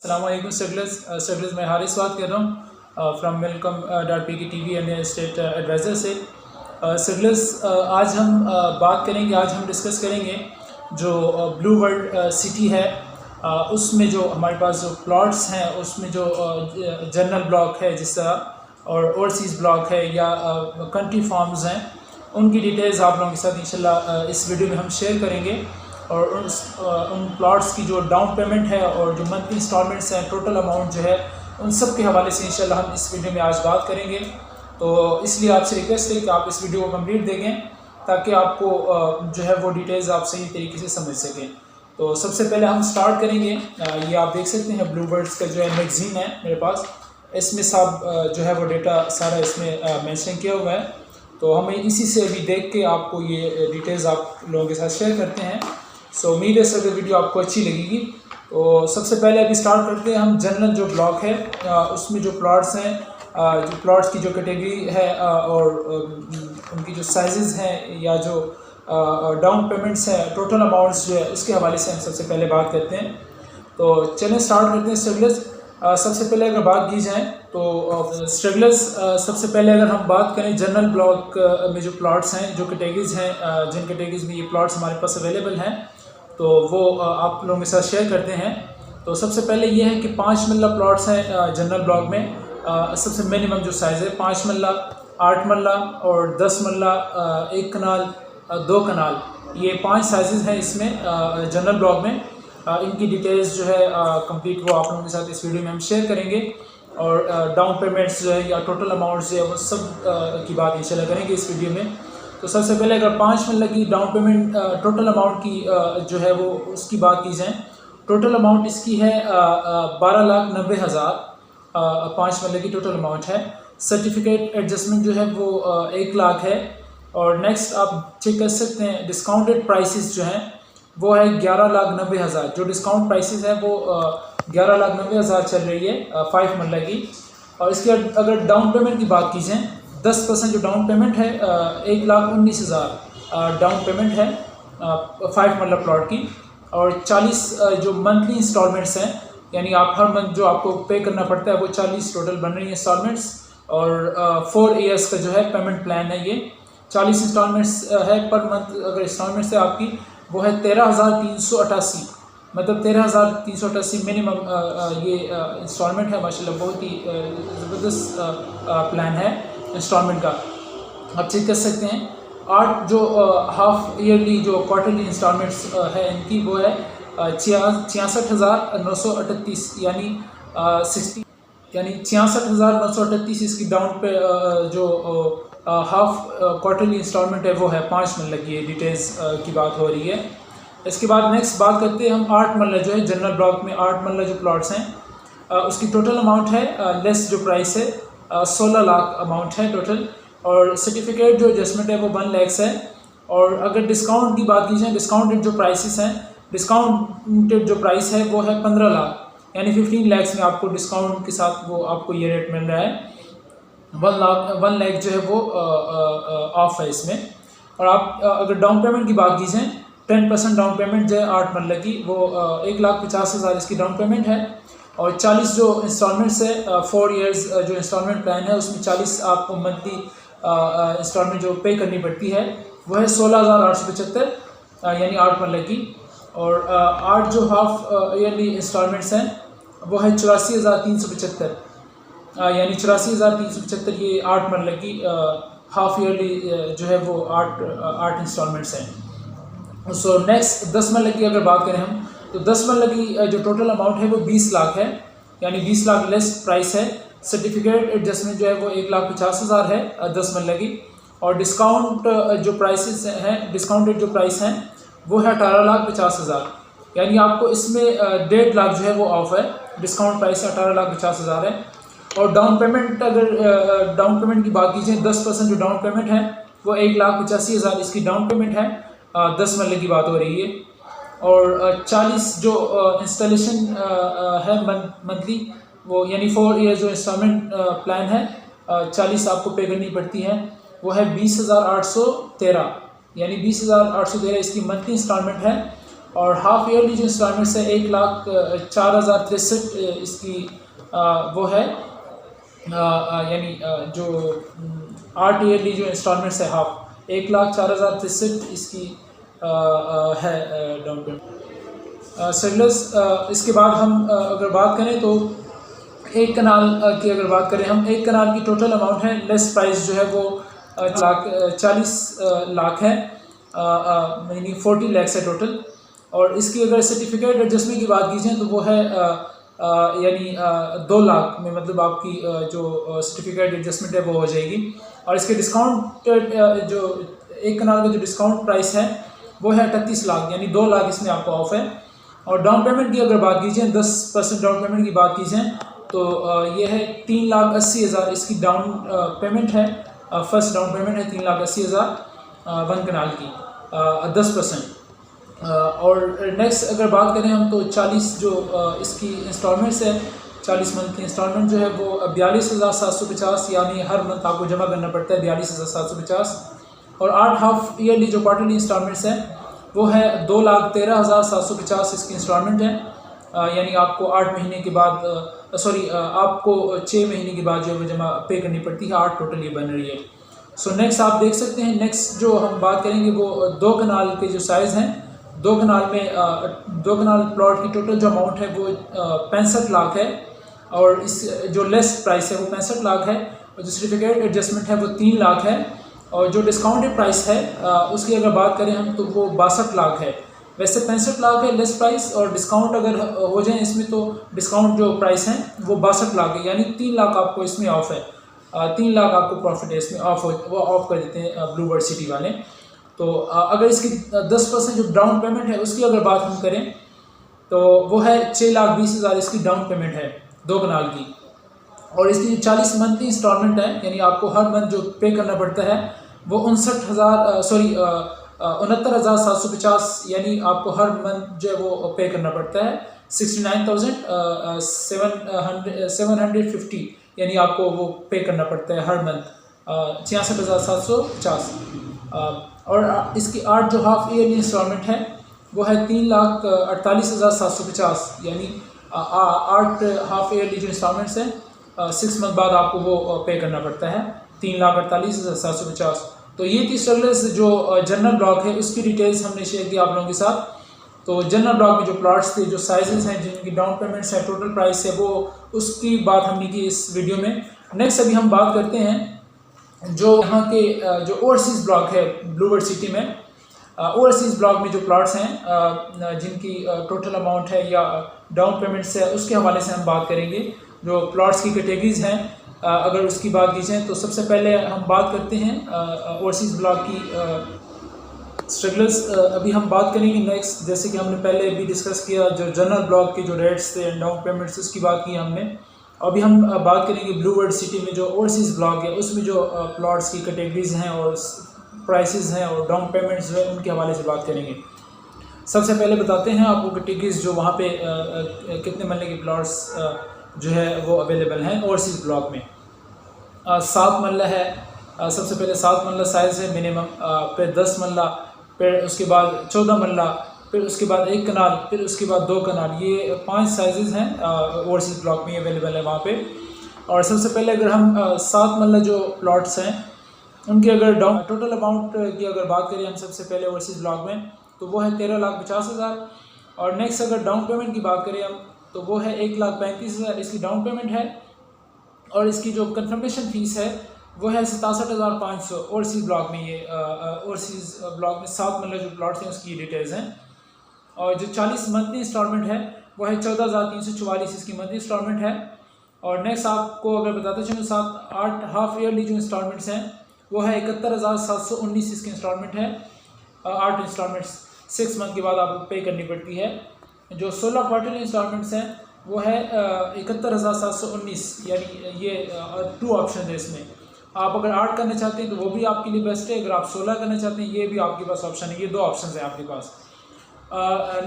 अस्सलाम वालेकुम स्टूडेंट्स, मैं हारिस बात कर रहा हूँ from WELLCOME.PK TV and state advisor से। स्टूडेंट्स, आज हम बात करेंगे, आज हम डिस्कस करेंगे जो ब्लू वर्ल्ड सिटी है, उसमें जो हमारे पास जो प्लॉट्स हैं, उसमें जो जर्नल ब्लॉक है जिस तरह और ओवरसीज़ ब्लॉक है या कंट्री फार्म्स हैं, उनकी डिटेल्स आप लोगों के साथ इंशाल्लाह इस वीडियो में हम शेयर करेंगे। और उन प्लॉट्स की जो डाउन पेमेंट है और जो मंथली इंस्टॉलमेंट्स हैं, टोटल अमाउंट जो है, उन सब के हवाले से इंशाल्लाह हम इस वीडियो में आज बात करेंगे। तो इसलिए आपसे रिक्वेस्ट है कि आप इस वीडियो को कंप्लीट देखें ताकि आपको जो है वो डिटेल्स आप सही तरीके से समझ सकें। तो सबसे पहले हम स्टार्ट करेंगे, ये आप देख सकते हैं ब्लू बर्ड्स का जो है मैगज़ीन है मेरे पास, इसमें सब जो है वो डेटा सारा इसमें मेंशन किया हुआ है। तो हमें इसी से अभी देख के आपको ये डिटेल्स आप लोगों के साथ शेयर करते हैं। सो उम्मीद है सर वीडियो आपको अच्छी लगेगी। तो सबसे पहले अभी स्टार्ट करते हैं हम जनरल जो ब्लॉक है, उसमें जो प्लॉट्स हैं, जो प्लॉट्स की जो कैटेगरी है और उनकी जो साइजेस हैं या जो डाउन पेमेंट्स हैं, टोटल अमाउंट्स जो है, उसके हवाले से हम सबसे पहले बात करते हैं। तो चलें स्टार्ट करते हैं स्ट्रगलर्स। सबसे पहले अगर बात की जाए तो स्ट्रगलर्स, सबसे पहले अगर हम बात करें जनरल ब्लॉक में जो प्लॉट्स हैं, जो कैटेगरीज हैं, जिन कैटेगरीज में ये प्लॉट्स हमारे पास अवेलेबल हैं, तो वो आप लोगों के साथ शेयर करते हैं। तो सबसे पहले ये है कि 5 मरला प्लॉट्स हैं जनरल ब्लॉक में। सबसे मिनिमम जो साइज़ है 5 मरला, 8 मरला और 10 मरला, 1 कनाल, 2 कनाल, ये 5 साइजेस हैं इसमें जनरल ब्लॉक में। इनकी डिटेल्स जो है कंप्लीट वो आप लोगों के साथ इस वीडियो में हम शेयर करेंगे। और डाउन पेमेंट्स जो है या टोटल अमाउंट्स जो है वो सब की बात इंशाल्लाह करेंगे इस वीडियो में। तो सबसे पहले अगर 5 मरला की डाउन पेमेंट टोटल अमाउंट की जो है वो उसकी बात की जाए, टोटल अमाउंट इसकी है 12,90,000। 5 मरला की टोटल अमाउंट है। सर्टिफिकेट एडजस्टमेंट जो है वो 1 लाख है। और नेक्स्ट आप चेक कर सकते हैं डिस्काउंटेड प्राइसेस जो हैं वो है 11,90,000। जो डिस्काउंट प्राइसेस है वो 11,90,000 चल रही है 5 मरला की। और इसके अगर डाउन पेमेंट की बात की जाए, 10% जो डाउन पेमेंट है 1,19,000 डाउन पेमेंट है 5 मरला प्लॉट की। और 40 जो मंथली इंस्टॉलमेंट्स हैं, यानी आप हर मंथ जो आपको पे करना पड़ता है वो 40 टोटल बन रही है इंस्टॉलमेंट्स। और 4 ईयर्स का जो है पेमेंट प्लान है, ये 40 इंस्टॉलमेंट्स है पर मंथ। अगर इंस्टॉलमेंट्स है आपकी वो है 13,388, मतलब 13,388 मिनिमम ये इंस्टॉलमेंट है। माशाल्लाह बहुत ही ज़बरदस्त प्लान है इंस्टॉलमेंट का, आप चेक कर सकते हैं। 8 जो हाफ ईयरली जो क्वार्टरली इंस्टॉलमेंट्स है इनकी वो है 66,938, यानी 66,938 इसकी डाउन पे जो हाफ क्वार्टरली इंस्टॉलमेंट है वो है 5 मरला की डिटेल्स की बात हो रही है। इसके बाद नेक्स्ट बात करते हैं हम 8 मरला जो है जनरल ब्लॉक में 8 मरला जो प्लॉट्स हैं उसकी टोटल अमाउंट है, लेस जो प्राइस है 16 लाख अमाउंट है टोटल। और सर्टिफिकेट जो एडजस्टमेंट है वो 1 लाख है। और अगर डिस्काउंट की बात की जाए, डिस्काउंटेड जो प्राइसेस हैं, डिस्काउंटेड जो प्राइस है वो है 15 लाख, यानी 15 लाख में आपको डिस्काउंट के साथ वो आपको ये रेट मिल रहा है। 1 लाख जो है वो ऑफ है इसमें। और आप अगर डाउन पेमेंट की बात की जाए, 10% डाउन पेमेंट जो है 8 मरला की वो 1,50,000 इसकी डाउन पेमेंट है। और 40 जो इंस्टॉलमेंट्स है 4 इयर्स जो इंस्टॉलमेंट प्लान है उसमें 40 आपको मंथली इंस्टॉलमेंट जो पे करनी पड़ती है वो है 16,875, यानी 8 मरला की। और 8 जो हाफ ईयरली इंस्टॉलमेंट्स हैं वो है 84,375, यानी 84,375 ये 8 मरला की हाफ ईयरली जो है वो 8 इंस्टॉलमेंट्स हैं। सो नेक्स्ट 10 मरला की अगर बात करें हम, तो 10 मरला की जो टोटल अमाउंट है वो 20 लाख है, यानी 20 लाख लेस प्राइस है। सर्टिफिकेट एडजस्टमेंट जो है वो 1,50,000 है 10 मरला की। और डिस्काउंट जो प्राइसेस हैं, डिस्काउंटेड जो प्राइस हैं वो है 18,50,000, यानी आपको इसमें 1.5 लाख जो है वो ऑफ है। डिस्काउंट प्राइस 18,50,000 है। और डाउन पेमेंट, अगर डाउन पेमेंट की बात कीजिए, 10% जो डाउन पेमेंट है वो 1,85,000 इसकी डाउन पेमेंट है, 10 मरले की बात हो रही है। और 40 जो इंस्टॉलेशन है मंथली वो, यानी 4 ईयर जो इंस्टॉलमेंट प्लान है 40 आपको पे करनी पड़ती है, वो है 20,813, यानी 20,813 इसकी मंथली इंस्टॉलमेंट है। और हाफ ईयरली जो इंस्टॉलमेंट्स है 1,04,063 इसकी वो है, यानी जो 8 ईयरली जो इंस्टॉलमेंट्स है हाफ 1,04,063 इसकी है डाउन पेमेंट। सर्विस इसके बाद हम अगर बात करें तो एक कनाल की अगर बात करें हम, एक कनाल की टोटल अमाउंट है, लेस प्राइस जो है वो 40 लाख है, यानी 40 लाख है टोटल। और इसकी अगर सर्टिफिकेट एडजस्टमेंट की बात कीजिए तो वो है यानी 2 लाख में, मतलब आपकी जो सर्टिफिकेट एडजस्टमेंट है वो हो जाएगी। और इसके डिस्काउंट जो एक कनाल का जो डिस्काउंट प्राइस है वो है 38 लाख, यानी 2 लाख इसमें आपको ऑफ है। और डाउन पेमेंट की अगर बात कीजिए, 10% डाउन पेमेंट की बात कीजिए तो ये है 3,80,000 इसकी डाउन पेमेंट है। फर्स्ट डाउन पेमेंट है 3,80,000 वन कनाल की 10%। और नेक्स्ट अगर बात करें हम तो 40 जो इसकी इंस्टॉलमेंट्स है, 40 मंथ की इंस्टॉलमेंट जो है वो 42,750, यानी हर मंथ आपको जमा करना पड़ता है 42,750। और 8 हाफ ईयरली जो क्वार्टरली इंस्टॉलमेंट्स है वो है 2,13,750 इसकी इंस्टॉलमेंट है, यानी आपको 8 महीने के बाद आपको 6 महीने के बाद जो है वो जमा पे करनी पड़ती है, 8 टोटल ये बन रही है। सो नेक्स्ट आप देख सकते हैं, नेक्स्ट जो हम बात करेंगे वो 2 कनाल के जो साइज़ हैं, 2 कनाल में 2 कनाल प्लॉट की टोटल जो अमाउंट है वो 65 लाख है। और इस जो लेस प्राइस है वो 65 लाख है, और जो सर्टिफिकेट एडजस्टमेंट है वो 3 लाख है। और जो डिस्काउंटेड प्राइस है उसकी अगर बात करें हम तो वो 62 लाख है। वैसे 65 लाख है लेस प्राइस, और डिस्काउंट अगर हो जाए इसमें तो डिस्काउंट जो प्राइस है वो 62 लाख है, यानी 3 लाख आपको इसमें ऑफ है। 3 लाख आपको प्रॉफिट है इसमें वो ऑफ कर देते हैं ब्लूबर्ड सिटी वाले। तो अगर इसकी 10% जो डाउन पेमेंट है उसकी अगर बात हम करें तो वो है 6,20,000 इसकी डाउन पेमेंट है 2 कनाल की। और इसकी 40 मंथ की इंस्टॉलमेंट है, यानी आपको हर मंथ जो पे करना पड़ता है वो 69,750, यानी आपको हर मंथ जो है वो पे करना पड़ता है 69,750, यानी आपको वो पे करना पड़ता है हर मंथ 66,750। और इसकी 8 जो हाफ ईयरली इंस्टॉलमेंट है वो है 3,48,750, यानी 8 हाफ ईयरली जो इंस्टॉलमेंट्स हैं 6 मंथ बाद आपको वो पे करना पड़ता है 3,48,750। तो ये थी स्ट्रगल्स जो जनरल ब्लॉक है उसकी डिटेल्स हमने शेयर की आप लोगों के साथ। तो जनरल ब्लॉक में जो प्लॉट्स थे, जो साइजेस हैं, जिनकी डाउन पेमेंट्स हैं, टोटल प्राइस है, वो उसकी बात हमने की इस वीडियो में। नेक्स्ट अभी हम बात करते हैं जो यहाँ के जो ओवरसीज़ ब्लॉक है ब्लूबर्ड सिटी में, ओवरसीज़ ब्लॉक में जो प्लॉट्स हैं जिनकी टोटल अमाउंट है या डाउन पेमेंट्स है उसके हवाले से हम बात करेंगे। जो प्लॉट्स की कैटेगरीज हैं अगर उसकी बात की जाए तो सबसे पहले हम बात करते हैं ओवरसीज़ ब्लॉक की स्ट्रगल्स। अभी हम बात करेंगे नेक्स्ट, जैसे कि हमने पहले भी डिस्कस किया जो जनरल ब्लॉक के जो रेट्स थे डाउन पेमेंट्स उसकी बात की हमने। अभी हम बात करेंगे ब्लूबर्ड सिटी में जो ओवरसीज़ ब्लॉक है उसमें जो प्लॉट्स की कैटेगरीज हैं और प्राइसेस हैं और डाउन पेमेंट्स हैं उनके हवाले से बात करेंगे। सबसे पहले बताते हैं आपको कैटेगरीज जो वहाँ पे कितने मरले के प्लॉट्स जो है वो अवेलेबल हैं ओवरसीज़ ब्लॉक में। 7 मरला है, सबसे पहले 7 मरला साइज़ है मिनिमम, फिर 10 मरला, फिर उसके बाद 14 मरला, फिर उसके बाद 1 कनाल, फिर उसके बाद 2 कनाल। ये 5 साइजेज़ हैं ओवरसीज़ ब्लॉक में अवेलेबल है वहाँ पे। और सबसे पहले अगर हम 7 मरला जो प्लॉट्स हैं उनकी अगर डाउन टोटल अमाउंट की अगर बात करें हम सबसे पहले ओवरसीज़ ब्लॉक में तो वो है 13,50,000। और नेक्स्ट अगर डाउन पेमेंट की बात करें हम तो वो है 1,35,000 इसकी डाउन पेमेंट है। और इसकी जो कंफर्मेशन फ़ीस है वो है 67,500 ओवरसीज़ ब्लॉक में। ये ओवरसीज़ ब्लॉक में 7 मरला जो प्लॉट्स हैं उसकी डिटेल्स हैं। और जो 40 मंथली इंस्टॉलमेंट है वो है 14,344 इसकी मंथली इंस्टॉलमेंट है। और नेक्स्ट आपको अगर बताते चलूँ 8 हाफ ईयरली जो इंस्टॉलमेंट्स हैं वो है 71,719 इसकी इंस्टॉलमेंट है। 8 इंस्टॉलमेंट्स 6 मंथ के बाद आपको पे करनी पड़ती है। जो 16 क्वार्टरली इंस्टॉलमेंट्स हैं वो है 71,719, यानी ये 2 ऑप्शन है इसमें। आप अगर 8 करना चाहते हैं तो वो भी आपके लिए बेस्ट है, अगर आप 16 करना चाहते हैं ये भी आपके पास ऑप्शन है। ये 2 ऑप्शन हैं आपके पास।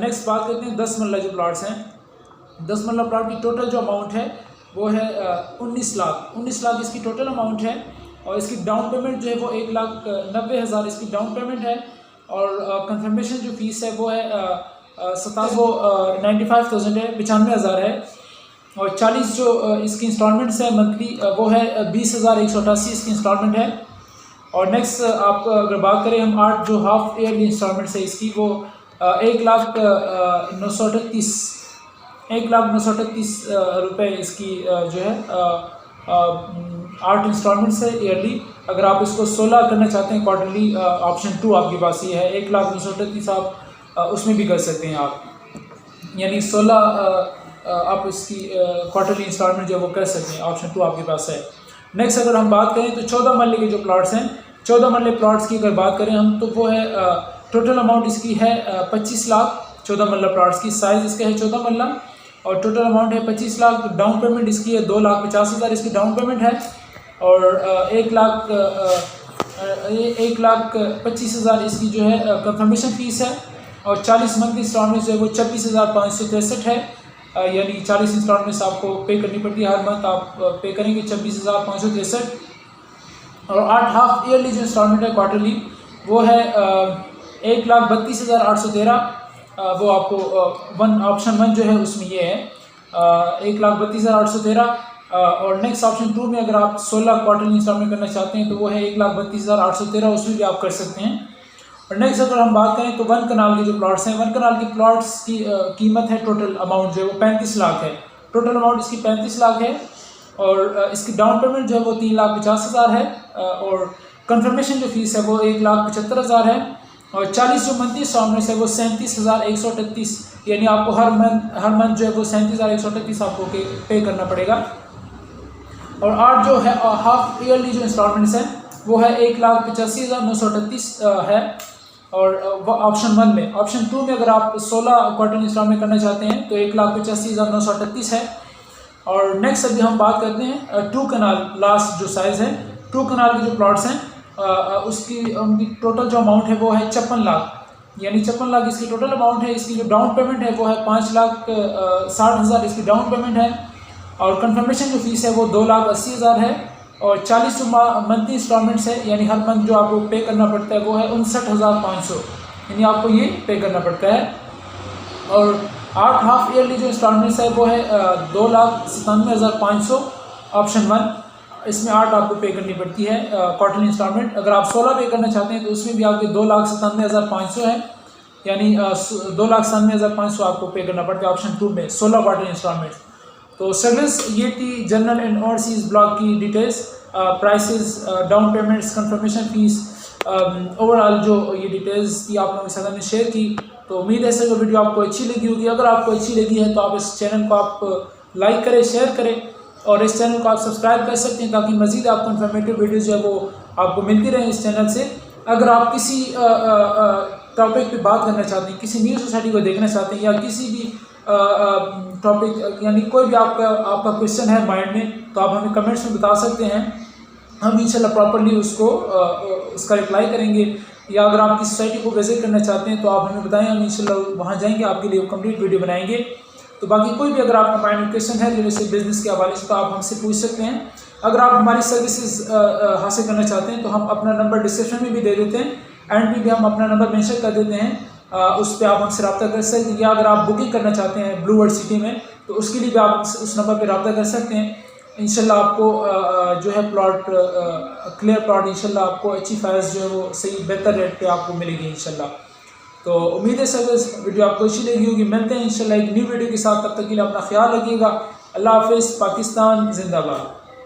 नेक्स्ट बात करते हैं 10 मरला जो प्लॉट्स हैं। 10 मरला प्लॉट की टोटल जो अमाउंट है वो है 19 लाख इसकी टोटल अमाउंट है। और इसकी डाउन पेमेंट जो है वो 1,90,000 इसकी डाउन पेमेंट है। और कंफर्मेशन जो फ़ीस है वो है वो 95,000 है, 95,000 है। और 40 जो इसकी इंस्टॉलमेंट्स है मंथली वो है 20,188 इसकी इंस्टॉलमेंट है। और नेक्स्ट आप अगर बात करें हम 8 जो हाफ ईयरली इंस्टॉलमेंट्स है इसकी वो 1,938 रुपये इसकी जो है 8 इंस्टॉलमेंट्स है ईयरली। अगर आप इसको 16 करना चाहते हैं क्वार्टरली, ऑप्शन 2 आपके पास ये है। 1,938 आप उसमें भी कर सकते हैं आप, यानी 16 आप इसकी क्वार्टरली इंस्टॉलमेंट जो है वो कर सकते हैं, ऑप्शन 2 आपके पास है। नेक्स्ट अगर हम बात करें तो 14 मरले के जो प्लॉट्स हैं, 14 मरले प्लॉट्स की अगर बात करें हम तो वो है टोटल अमाउंट इसकी है 25 लाख। 14 मरला प्लॉट्स की साइज़ इसका है 14 मरला और टोटल अमाउंट है 25 लाख। डाउन पेमेंट इसकी है 2,50,000 इसकी डाउन पेमेंट है। और 1,25,000 इसकी जो है कंफर्मेशन फ़ीस है। और 40 मंथ इंस्टॉलमेंट जो है वो 26,563 है, यानी 40 इंस्टॉलमेंट्स आपको पे करनी पड़ती है हर मंथ। आप पे करेंगे 26,563। और 8 हाफ ईयरली जो इंस्टॉलमेंट है क्वार्टरली वो है 1,32,813। वो आपको ऑप्शन 1 जो है उसमें ये है 1,32,813। और नेक्स्ट ऑप्शन 2 में अगर आप 16 क्वार्टरली इंस्टॉलमेंट करना चाहते हैं तो वो है 1,32,813, उसमें भी आप कर सकते हैं। और नेक्स्ट अगर हम बात करें तो 1 कनाल के जो प्लॉट्स हैं, 1 कनाल के प्लॉट्स की कीमत है, टोटल अमाउंट जो है वो 35 लाख है। टोटल अमाउंट इसकी 35 लाख है। और इसकी डाउन पेमेंट जो है वो 3,50,000 है। और कंफर्मेशन जो फीस है वो 1,75,000 है। और 40 जो मंथली इंस्टॉलमेंट्स है वो 37,138, यानी आपको हर मंथ जो है वो 37,138 आपको पे करना पड़ेगा। और 8 जो है हाफ ईयरली जो इंस्टॉलमेंट्स हैं वो है 1,85,938 है। और ऑप्शन 1 में, ऑप्शन 2 में अगर आप 16 क्वार्टरली इंस्टॉलमेंट करना चाहते हैं तो 1,85,938 है। और नेक्स्ट अभी हम बात करते हैं 2 कनाल लास्ट जो साइज़ है, 2 कनाल के जो प्लॉट्स हैं उनकी टोटल जो अमाउंट है वो है 56 लाख, यानी 56 लाख इसकी टोटल अमाउंट है। इसकी जो डाउन पेमेंट है वो है 5,60,000 इसकी डाउन पेमेंट है। और कंफर्मेशन जो फीस है वो 2,80,000 है। और 40 जो मंथली इंस्टॉलमेंट्स है, यानी हर मंथ जो आपको पे करना पड़ता है वो है 59,500, यानी आपको ये पे करना पड़ता है। और 8 हाफ ईयरली जो इंस्टॉलमेंट्स है वो है 2,97,500, ऑप्शन 1। इसमें 8 आपको पे करनी पड़ती है क्वार्टरली इंस्टॉलमेंट। अगर आप 16 पे करना चाहते हैं तो उसमें भी आपके 2,97,500 है, यानी 2,97,500 आपको पे करना पड़ता है ऑप्शन 2 में 16 क्वार्टरली इंस्टॉलमेंट। तो सर्विस ये थी जनरल एंड ओवरसीज़ ब्लॉक की details, prices, down payments, confirmation fees, overall जो ये डिटेल्स थी आप लोगों के साथ हमने शेयर की। तो उम्मीद है सर वीडियो आपको अच्छी लगी होगी। अगर आपको अच्छी लगी है तो आप इस चैनल को आप लाइक करें, शेयर करें और इस चैनल को आप सब्सक्राइब कर सकते हैं ताकि मज़ीद आपको इन्फॉर्मेटिव वीडियोज़ जो है वो आपको मिलती रहें इस चैनल से। अगर आप किसी टॉपिक पे बात करना चाहते हैं, किसी न्यूज़ सोसाइटी को देखना चाहते हैं या किसी भी टॉपिक, यानी कोई भी आपका क्वेश्चन है माइंड में, तो आप हमें कमेंट्स में बता सकते हैं। हम इंशाल्लाह प्रॉपर्ली उसका रिप्लाई करेंगे। या अगर आप किसी सोसाइटी को विजिट करना चाहते हैं तो आप हमें बताएं, हम इंशाल्लाह वहाँ जाएंगे, आपके लिए कंप्लीट वीडियो बनाएंगे। तो बाकी कोई भी अगर आपका माइंड में क्वेश्चन है जैसे बिज़नेस के हवाले से तो आप हमसे पूछ सकते हैं। अगर आप हमारी सर्विसेज हासिल करना चाहते हैं तो हम अपना नंबर डिस्क्रिप्शन में भी दे देते हैं, एंड में भी हम अपना नंबर मेंशन कर देते हैं, उस पर आप हमसे रब्ता कर सकते हैं। या अगर आप बुकिंग करना चाहते हैं ब्लू वर्ल्ड सिटी में तो उसके लिए भी आप उस नंबर पर रब्ता कर सकते हैं। इंशाल्लाह आपको जो है प्लॉट क्लियर प्लॉट इंशाल्लाह आपको अच्छी प्राइस जो है वो सही बेहतर रेट पे आपको मिलेगी इंशाल्लाह। तो उम्मीद है सर इस वीडियो आपको अच्छी लगी होगी। मिलते हैं इंशाल्लाह एक न्यू वीडियो के साथ, तब तक के लिए अपना ख्याल रखिएगा। अल्लाह हाफिज़। पाकिस्तान जिंदाबाद।